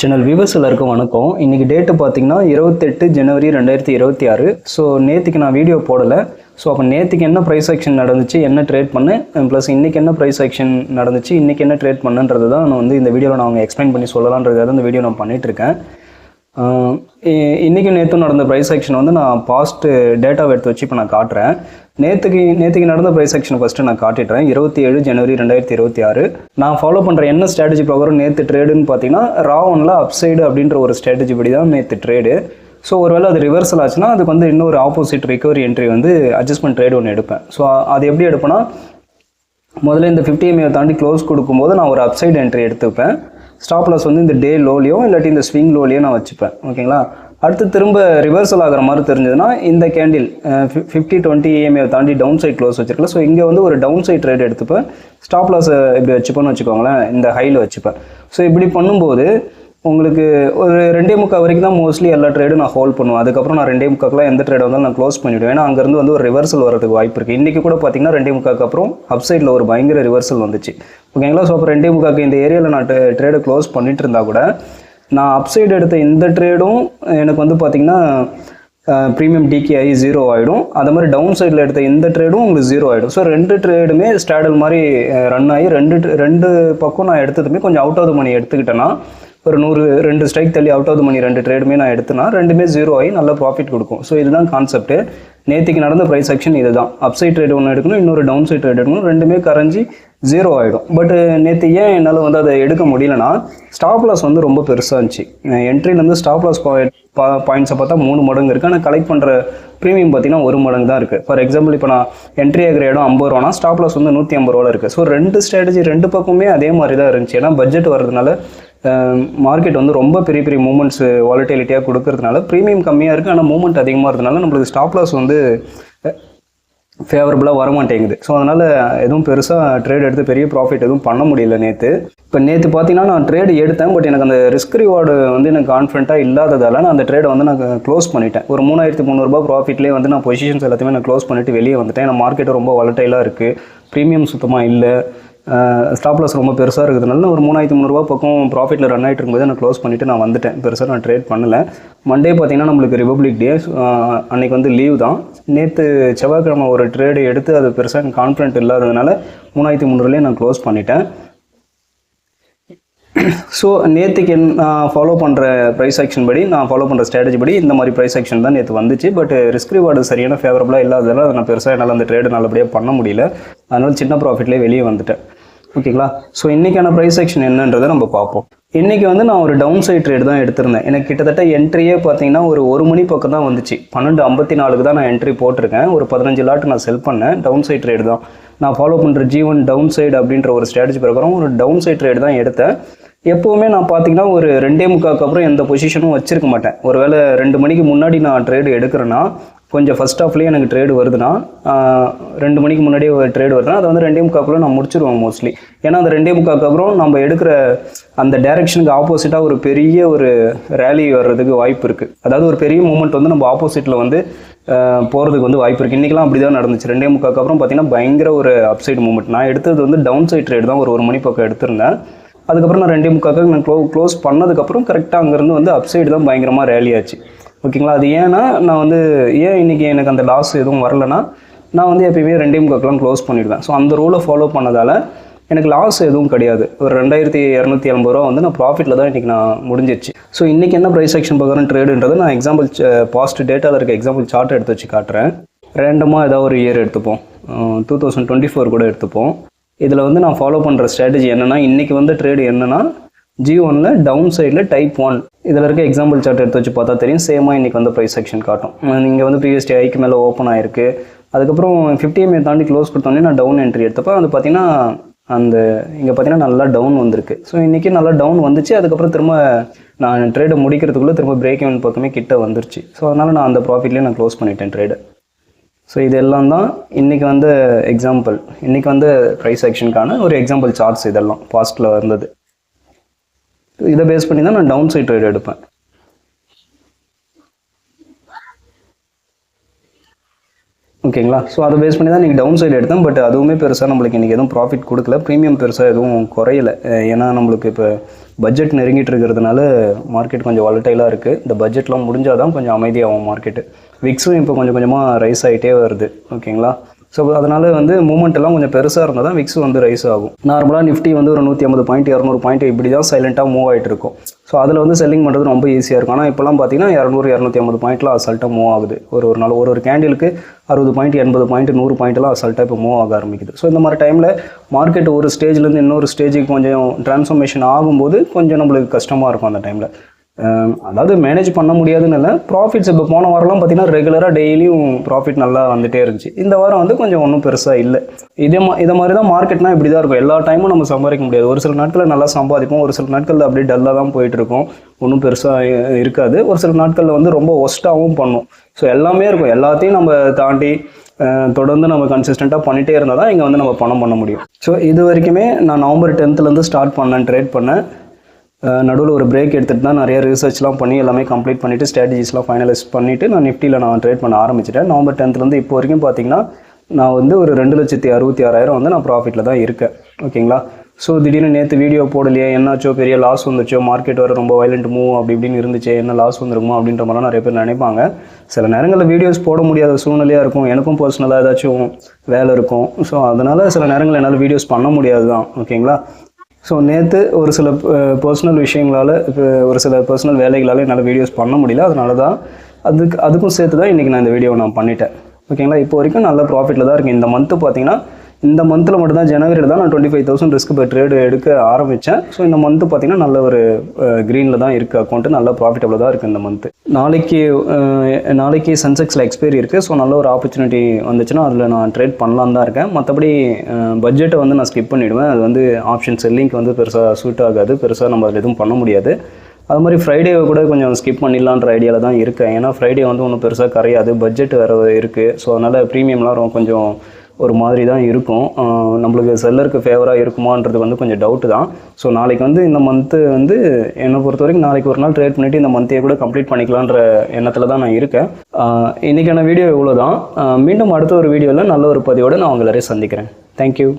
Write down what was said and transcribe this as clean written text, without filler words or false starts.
Channel viewers எல்லாருக்கும் வணக்கம். இன்றைக்கி டேட்டு பார்த்தீங்கன்னா 28 ஜனவரி 2026. ஸோ நேற்றுக்கு நான் வீடியோ போடலை. ஸோ அப்போ நேற்றுக்கு என்ன ப்ரைஸ் ஆக்ஷன் நடந்துச்சு, என்ன ட்ரேட் பண்ணேன், ப்ளஸ் இன்றைக்கி என்ன ப்ரைஸ் ஆக்ஷன் நடந்துச்சு, இன்றைக்கி என்ன ட்ரேட் பண்ணுன்றது தான் நான் வந்து இந்த வீடியோவில் நான் எக்ஸ்பிளைன் பண்ணி சொல்லலான்றதுக்காக இந்த வீடியோ நான் பண்ணிகிட்ருக்கேன். இன்றைக்கி நேற்று நடந்த ப்ரைஸ் ஆக்ஷன் வந்து நான் பாஸ்ட்டு டேட்டாவை எடுத்து வச்சு இப்போ நான் காட்டுறேன். நேற்றுக்கு நடந்த ப்ரைஸ் ஆக்ஷன் ஃபஸ்ட்டு நான் காட்டிடுறேன். 27 ஜனவரி 2026 நான் ஃபாலோ பண்ணுற என்ன ஸ்ட்ராட்டஜி ப்ரோக்ராம் நேற்று ட்ரேடுன்னு பார்த்தீங்கன்னா ரா1ல் அப்சைடு அப்படின்ற ஒரு ஸ்ட்ராட்டஜி படி தான் நேற்று ட்ரேடு. ஸோ ஒருவேளை அது ரிவர்சல் ஆச்சுன்னா அதுக்கு வந்து இன்னொரு ஆப்போசிட் ரிகவரி என்ட்ரி வந்து அட்ஜஸ்ட்மெண்ட் ட்ரேடு ஒன்று எடுப்பேன். ஸோ அது எப்படி எடுப்பேன்னா, முதல்ல இந்த 50 MA தாண்டி க்ளோஸ் கொடுக்கும்போது நான் ஒரு அப்சைடு என்ட்ரி எடுத்துப்பேன். ஸ்டாப் லாஸ் வந்து இந்த டே லோலையும் இல்லாட்டி இந்த ஸ்விங் லோலையும் நான் வச்சுப்பேன். ஓகேங்களா, அடுத்து திரும்ப ரிவர்சல் ஆகிற மாதிரி தெரிஞ்சதுன்னா இந்த கேண்டில் 50-20 EMA தாண்டி டவுன் சைட் க்ளோஸ் வச்சுருக்கல. ஸோ இங்கே வந்து ஒரு டவுன் சைட் ட்ரேட் எடுத்துப்பேன். ஸ்டாப் லாஸை இப்படி வச்சுப்பேன்னு வச்சுக்கோங்களேன், இந்த ஹையில் வச்சுப்பேன். ஸோ இப்படி பண்ணும்போது உங்களுக்கு ஒரு 2.25 வரைக்கும் தான் மோஸ்ட்லி எல்லா ட்ரேடும் நான் ஹோல்ட் பண்ணுவேன். அதுக்கப்புறம் நான் 2.25 எந்த ட்ரேட் வந்தாலும் நான் க்ளோஸ் பண்ணிவிடுவேன். ஏன்னா அங்கேருந்து வந்து ஒரு ரிவர்சல் வரதுக்கு வாய்ப்பு இருக்குது. இன்றைக்கி கூட பார்த்தீங்கன்னா 2.25 அப்புறம் அப்சைடில் ஒரு பயங்கர ரிவர்சல் வந்துச்சு. ஓகேங்களா, ஸோ அப்போ 2.25 இந்த ஏரியாவில் நான் ட்ரேடை க்ளோஸ் பண்ணிட்டு இருந்தால் கூட நான் அப்சைடு எடுத்த இந்த ட்ரேடும் எனக்கு வந்து பார்த்திங்கன்னா ப்ரீமியம் டிகேஐ 0 ஆகிடும். அது மாதிரி டவுன் சைடில் எடுத்த இந்த ட்ரேடும் உங்களுக்கு 0 ஆகிடும். ஸோ ரெண்டு ட்ரேடுமே ஸ்டாடல் மாதிரி ரன் ஆகி ரெண்டு பக்கம் நான் எடுத்ததுமே கொஞ்சம் அவுட் ஆஃப் த மணி எடுத்துக்கிட்டேன்னா ஒரு 2 ஸ்ட்ரைக் தள்ளி அவுட் ஆஃப் த மணி 2 ட்ரேடுமே நான் எடுத்தேன்னா ரெண்டுமே 0 ஆகி நல்ல ப்ராஃபிட் கொடுக்கும். ஸோ இதுதான் கான்செப்ட்டு. நேற்றுக்கு நடந்த ப்ரைஸ் ஆக்ஷன் இது தான். அப்சைட் ட்ரேட் ஒன்று எடுக்கணும், இன்னொரு டவுன் சைட் ட்ரேட் எடுக்கணும், ரெண்டுமே கரைஞ்சி 0 ஆகிடும். பட் நேற்று ஏன் என்னால் வந்து அதை எடுக்க முடியலன்னா ஸ்டாப் லாஸ் வந்து ரொம்ப பெருசாக இருந்துச்சு. என்ட்ரிலேருந்து ஸ்டாப் லாஸ் பாயிண்ட்ஸை பார்த்தா 3 மடங்கு இருக்குது. ஆனால் கலெக்ட் பண்ணுற ப்ரீமியம் பார்த்தீங்கன்னா 1 மடங்கு தான் இருக்குது. ஃபார் எக்ஸாம்பிள் இப்போ நான் என்ட்ரி ஆகிற இடம் 50 ரூபானா ஸ்டாப் லாஸ் வந்து 150 ரூபாவில் இருக்குது. ஸோ ரெண்டு ஸ்ட்ராட்டஜி ரெண்டு பக்கமே அதே மாதிரி தான் இருந்துச்சு. ஏன்னா பட்ஜெட் வர்றதுனால மார்க்கெட் வந்து ரொம்ப பெரிய மூமெண்ட்ஸ் வாலட்டிலிட்டியாக கொடுக்கறதுனால ப்ரீமியம் கம்மியாக இருக்குது, ஆனால் மூமெண்ட் அதிகமாக இருக்கிறதுனால நம்மளுக்கு ஸ்டாப் லாஸ் வந்து ஃபேவரபுளாக வர மாட்டேங்குது. ஸோ அதனால் எதுவும் பெருசாக ட்ரேட் எடுத்து பெரிய ப்ராஃபிட் எதுவும் பண்ண முடியல நேற்று. இப்போ நேற்று பார்த்தீங்கன்னா நான் ட்ரேடு எடுத்தேன், பட் எனக்கு அந்த ரிஸ்க் ரிவார்டு வந்து எனக்கு கான்ஃபிடண்ட்டாக இல்லாததால் நான் அந்த ட்ரேடை வந்து நான் க்ளோஸ் பண்ணிட்டேன். ஒரு 3300 ப்ராஃபிட்லேயே வந்து நான் பொசிஷன்ஸ் எல்லாத்தையுமே நான் க்ளோஸ் பண்ணிவிட்டு வெளியே வந்துட்டேன். ஏன்னா மார்க்கெட் ரொம்ப வாலட்டைலாக இருக்குது, ப்ரீமியம் சுத்தமாக இல்லை, ஸ்டாப் லாஸ் ரொம்ப பெருசாக இருக்கிறதுனால ஒரு 3300 பக்கம் ப்ராஃபிட்டில் ரன் ஆகிட்டு இருக்கும்போது நான் க்ளோஸ் பண்ணிவிட்டு நான் வந்துட்டேன். பெருசாக நான் ட்ரேட் பண்ணலை. மண்டே பார்த்தீங்கன்னா நம்மளுக்கு ரிபப்ளிக் டே, அன்றைக்கி வந்து லீவ் தான். நேற்று செவ்வாய்க்கிழமை ஒரு ட்ரேடு எடுத்து அது பெருசாக எனக்கு கான்ஃபிடென்ட் இல்லாததுனால 3300 நான் க்ளோஸ் பண்ணிட்டேன். ஸோ நேற்றுக்கு நான் ஃபாலோ பண்ணுற ப்ரைஸ் ஆக்ஷன் படி, நான் ஃபாலோ பண்ணுற ஸ்ட்ராட்டஜி படி இந்த மாதிரி ப்ரைஸ் ஆக்ஷன் தான் நேற்று வந்துச்சு. பட் ரிஸ்க் ரிவார்டு சரியான ஃபேவரபுளாக இல்லாததால் அதை நான் பெருசாக என்னால் அந்த ட்ரேடு நல்லபடியாக பண்ண முடியல. அதனால் சின்ன ப்ராஃபிட்லேயே வெளியே வந்துட்டேன். ஓகேங்களா, ஸோ இன்றைக்கான ப்ரைஸ் ஆக்ஷன் என்னன்றதை நம்ம பார்ப்போம். இன்றைக்கி வந்து நான் ஒரு டவுன் சைட் ட்ரேட் தான் எடுத்திருந்தேன். எனக்கு கிட்டத்தட்ட என்ட்ரியே பார்த்தீங்கன்னா ஒரு 1 மணி பக்கம் தான் வந்துச்சு. 12:54 தான் நான் என்ட்ரி போட்டிருக்கேன். ஒரு 15 லாட் நான் செல் பண்ணேன். டவுன் சைட் ட்ரேட் தான் நான் ஃபாலோ பண்ணுற G1 டவுன் சைடு அப்படின்ற ஒரு ஸ்ட்ராட்டஜி பிரகாரம் ஒரு டவுன் சைட் ட்ரேட் தான் எடுத்தேன். எப்போவுமே நான் பார்த்தீங்கன்னா ஒரு 2.25 அப்புறம் எந்த பொசிஷனும் வச்சிருக்க மாட்டேன். ஒருவேளை 2 மணிக்கு முன்னாடி நான் ட்ரேடு எடுக்கிறேன்னா, கொஞ்சம் ஃபஸ்ட் ஆஃப்லேயே எனக்கு ட்ரேடு வருதுன்னா, 2 மணிக்கு முன்னாடியே ஒரு ட்ரேடு வருதுன்னா அதை வந்து 2.25 நான் முடிச்சிருவேன் மோஸ்ட்லி. ஏன்னா அந்த 2.25 அப்புறம் நம்ம எடுக்கிற அந்த டைரெக்ஷனுக்கு ஆப்போசிட்டாக ஒரு பெரிய ஒரு ரேலி வர்றதுக்கு வாய்ப்பு இருக்குது. அதாவது ஒரு பெரிய மூமெண்ட் வந்து நம்ம ஆப்போசிட்டில் வந்து போகிறதுக்கு வந்து வாய்ப்பு இருக்குது. இன்றைக்கெலாம் அப்படி தான் நடந்துச்சு. 2.25 அப்புறம் பார்த்தீங்கன்னா பயங்கர ஒரு அப்சைடு மூமெண்ட். நான் எடுத்தது வந்து டவுன் சைட் ட்ரேட் தான், ஒரு 1 மணி பக்கம் எடுத்திருந்தேன். அதுக்கப்புறம் நான் 2.25 நான் க்ளோஸ் பண்ணதுக்கப்புறம் கரெக்டாக அங்கேருந்து வந்து அப்சைடு தான் பயங்கரமாக ரேலி ஆச்சு. ஓகேங்களா, அது ஏன்னா நான் வந்து ஏன் இன்றைக்கி எனக்கு அந்த லாஸ் எதுவும் வரலைன்னா, நான் வந்து எப்பயுமே 2.25 க்ளோஸ் பண்ணிவிடுவேன். ஸோ அந்த ரூலை ஃபாலோ பண்ணதால் எனக்கு லாஸ் எதுவும் கிடையாது. ஒரு 2280 ரூபா வந்து நான் ப்ராஃபிட்டில் தான் இன்றைக்கி நான் முடிஞ்சிச்சு. ஸோ இன்றைக்கி என்ன ப்ரைஸ் ஆக்ஷன் பார்க்குறேன் ட்ரேடுன்றது நான் எக்ஸாம்பிள் பாஸ்ட் டேட்டாவில் இருக்க எக்ஸாம்பிள் சார்ட் எடுத்து வச்சு காட்டுறேன். ரேண்டமாக ஏதாவது ஒரு இயர் எடுத்துப்போம், 2024 கூட எடுத்துப்போம். இதில் வந்து நான் ஃபாலோ பண்ணுற ஸ்ட்ராட்டஜி என்னென்னா, இன்றைக்கி வந்து ட்ரேடு என்னென்னா G1ல் டவுன் சைடில் டைப் 1 இதில் இருக்க எக்ஸாம்பிள் சார்ட் எடுத்து வச்சு பார்த்தா தெரியும். சேமாக இன்றைக்கி வந்து ப்ரைஸ் ஆக்ஷன் காட்டும். இங்கே வந்து ப்ரீவியஸ் டே ஐக்கு மேலே ஓப்பன் ஆகிருக்கு. அதுக்கப்புறம் 50 MA தாண்டி க்ளோஸ் கொடுத்தோன்னே நான் டவுன் என்ட்ரி எடுத்தப்போ அது பார்த்திங்கன்னா அந்த இங்கே பார்த்திங்கன்னா நல்லா டவுன் வந்திருக்கு. ஸோ இன்றைக்கி நல்லா டவுன் வந்துச்சு. அதுக்கப்புறம் திரும்ப நான் ட்ரேடை முடிக்கிறதுக்குள்ளே திரும்ப பிரேக் ஈவன் பக்கமே கிட்ட வந்துருச்சு. ஸோ அதனால் நான் அந்த ப்ராஃபிட்லேயே நான் க்ளோஸ் பண்ணிட்டேன் ட்ரேடு. ஸோ இதெல்லாம் தான் இன்றைக்கி வந்து எக்ஸாம்பிள், இன்றைக்கி வந்து ப்ரைஸ் ஆக்ஷனுக்கான ஒரு எக்ஸாம்பிள் சார்ட்ஸ் இதெல்லாம் பாஸ்ட்டில் வந்தது. இதை பேஸ் பண்ணி தான் நான் டவுன் சைட் ட்ரேட் எடுப்பேன். ஓகேங்களா, ஸோ அதை பேஸ் பண்ணி தான் இன்றைக்கி டவுன் சைடு எடுத்தேன். பட் அதுவுமே பெருசாக நம்மளுக்கு இன்றைக்கி எதுவும் ப்ராஃபிட் கொடுக்கல. ப்ரீமியம் பெருசாக எதுவும் குறையலை. ஏன்னா நம்மளுக்கு இப்போ பட்ஜெட் நெருங்கிட்டு இருக்கிறதுனால மார்க்கெட் கொஞ்சம் வாலட்டைலாக இருக்குது. இந்த பட்ஜெட்லாம் முடிஞ்சால் தான் கொஞ்சம் அமைதியாகும் மார்க்கெட்டு. விக்ஸும் இப்போ கொஞ்சம் கொஞ்சமாக ரைஸ் ஆகிட்டே வருது. ஓகேங்களா? ஸோ அதனால் வந்து மூமெண்ட் எல்லாம் கொஞ்சம் பெருசாக இருந்தால் தான் விக்ஸ் வந்து ரைஸ் ஆகும். நார்மலாக நிஃப்டி வந்து ஒரு 150 பாயிண்ட் 200 பாயிண்ட் இப்படி தான் சைலண்ட்டாக மூவ் ஆகிட்டு இருக்கும். ஸோ அதில் வந்து செல்லிங் பண்ணுறது ரொம்ப ஈஸியாக இருக்கும். ஆனால் இப்போலாம் பார்த்தீங்கன்னா 200 250 பாயிண்ட்லாம் அசால்ட்டாக மூவ் ஆகுது. ஒரு நாள் ஒரு கேண்டிலுக்கு 60 பாயிண்ட் 80 பாயிண்ட் 100 பாயிண்ட்லாம் அசால்ட்டாக இப்போ மூவ் ஆக ஆரம்பிக்குது. ஸோ இந்த மாதிரி டைமில் மார்க்கெட் ஒரு ஸ்டேஜ்லேருந்து இன்னொரு ஸ்டேஜுக்கு கொஞ்சம் ட்ரான்ஸ்ஃபர்மேஷன் ஆகும்போது கொஞ்சம் நம்மளுக்கு கஷ்டமாக இருக்கும் அந்த டைமில். அதாவது மேனேஜ் பண்ண முடியாதுன்னு இல்லை, ப்ராஃபிட்ஸ் இப்போ போன வாரம்லாம் பார்த்தீங்கன்னா ரெகுலராக டெய்லியும் ப்ராஃபிட் நல்லா வந்துகிட்டே இருந்துச்சு. இந்த வாரம் வந்து கொஞ்சம் ஒன்றும் பெருசாக இல்லை. இதை மாதிரி தான் மார்க்கெட்னா இப்படி தான் இருக்கும். எல்லா டைமும் நம்ம சம்பாதிக்க முடியாது. ஒரு சில நாட்களில் நல்லா சம்பாதிப்போம், ஒரு சில நாட்களில் அப்படியே டல்லாக தான் போயிட்டுருக்கும், ஒன்றும் பெருசாக இருக்காது. ஒரு சில நாட்களில் வந்து ரொம்ப ஒஸ்ட்டாகவும் பண்ணும். ஸோ எல்லாமே இருக்கும். எல்லாத்தையும் நம்ம தாண்டி தொடர்ந்து நம்ம கன்சிஸ்டண்ட்டாக பண்ணிகிட்டே இருந்தால் தான் இங்கே வந்து நம்ம பணம் பண்ண முடியும். ஸோ இது வரைக்குமே நான் நவம்பர் 10th ஸ்டார்ட் பண்ணேன், ட்ரேட் பண்ணேன். நடுவில் ஒரு பிரேக் எடுத்துகிட்டு தான் நிறைய ரிசர்ச்லாம் பண்ணி எல்லாமே கம்ப்ளீட் பண்ணிவிட்டு ஸ்ட்ராட்டஜிஸ்லாம் ஃபைனலைஸ் பண்ணிவிட்டு நான் நிஃப்டியில் நான் ட்ரேட் பண்ண ஆரம்பிச்சிட்டேன். நவம்பர் 10th இப்போ வரைக்கும் பார்த்தீங்கன்னா நான் வந்து ஒரு 2,66,000 வந்து நான் ப்ராஃபிட்டில் தான் இருக்கேன். ஓகேங்களா? ஸோ திடீர்னு நேற்று வீடியோ போடலையே, என்னாச்சோ, பெரிய லாஸ் வந்துச்சோ, மார்க்கெட் வர ரொம்ப வயலண்ட் மூவ் அப்படி இப்படின்னு இருந்துச்சு, என்ன லாஸ் வந்துருக்குமோ அப்படின்ற மாதிரிலாம் நிறைய பேர் நினைப்பாங்க. சில நேரங்களில் வீடியோஸ் போட முடியாத சூழ்நிலையாக இருக்கும். எனக்கும் பர்சனலாக ஏதாச்சும் வேலை இருக்கும். ஸோ அதனால் சில நேரங்களில் என்னால் வீடியோஸ் பண்ண முடியாது தான். ஓகேங்களா? ஸோ நேற்று ஒரு சில பர்சனல் விஷயங்களால், ஒரு சில பர்சனல் வேலைகளால் என்னால் வீடியோஸ் பண்ண முடியல. அதனால தான் அதுக்கும் சேர்த்து தான் இன்றைக்கி நான் இந்த வீடியோவை நான் பண்ணிட்டேன். ஓகேங்களா? இப்போ வரைக்கும் நல்ல ப்ராஃபிட்டில் தான் இருக்குது. இந்த மந்த்து பார்த்தீங்கன்னா, இந்த மந்தில் மட்டும்தான் ஜனவரியில் தான் நான் 25,000 ரிஸ்க் பர் ட்ரேடு எடுக்க ஆரம்பித்தேன். ஸோ இந்த மந்த்து பார்த்தீங்கன்னா நல்ல ஒரு க்ரீனில் தான் இருக்குது அக்கௌண்ட்டு, நல்ல ப்ராஃபிட்டபிள் தான் இருக்குது இந்த மந்த்து. நாளைக்கு சென்செக்ஸில் எக்ஸ்பைரி இருக்குது. ஸோ நல்ல ஒரு ஆப்பர்ச்சுனிட்டி வந்துச்சுன்னா அதில் நான் ட்ரேட் பண்ணலாம் தான் இருக்கேன். மற்றபடி பட்ஜெட்டை வந்து நான் ஸ்கிப் பண்ணிவிடுவேன். அது வந்து ஆப்ஷன் செல்லிங்க்கு வந்து பெருசாக சூட் ஆகாது, பெருசாக நம்ம அதில் எதுவும் பண்ண முடியாது. அது மாதிரி ஃப்ரைடேவை கூட கொஞ்சம் ஸ்கிப் பண்ணிடலான்ற ஐடியாவில் தான் இருக்கேன். ஏன்னா ஃப்ரைடே வந்து ஒன்றும் பெருசாக கரையாது, பட்ஜெட் வேறு இருக்குது. ஸோ அதனால் ப்ரீமியம்லாம் கொஞ்சம் ஒரு மாதிரி தான் இருக்கும். நம்மளுக்கு செல்லருக்கு ஃபேவராக இருக்குமான்றது வந்து கொஞ்சம் டவுட்டு தான். ஸோ நாளைக்கு வந்து இந்த மந்த்து வந்து என்னை பொறுத்த வரைக்கும் நாளைக்கு ஒரு நாள் ட்ரேட் பண்ணிவிட்டு இந்த மந்த்தையே கூட கம்ப்ளீட் பண்ணிக்கலான்ற எண்ணத்தில் தான் நான் இருக்கேன். இன்றைக்கான வீடியோ இவ்வளோ தான். மீண்டும் அடுத்த ஒரு வீடியோவில் நல்ல ஒரு பதிவோடு நான் உங்களை சந்திக்கிறேன். தேங்க்யூ.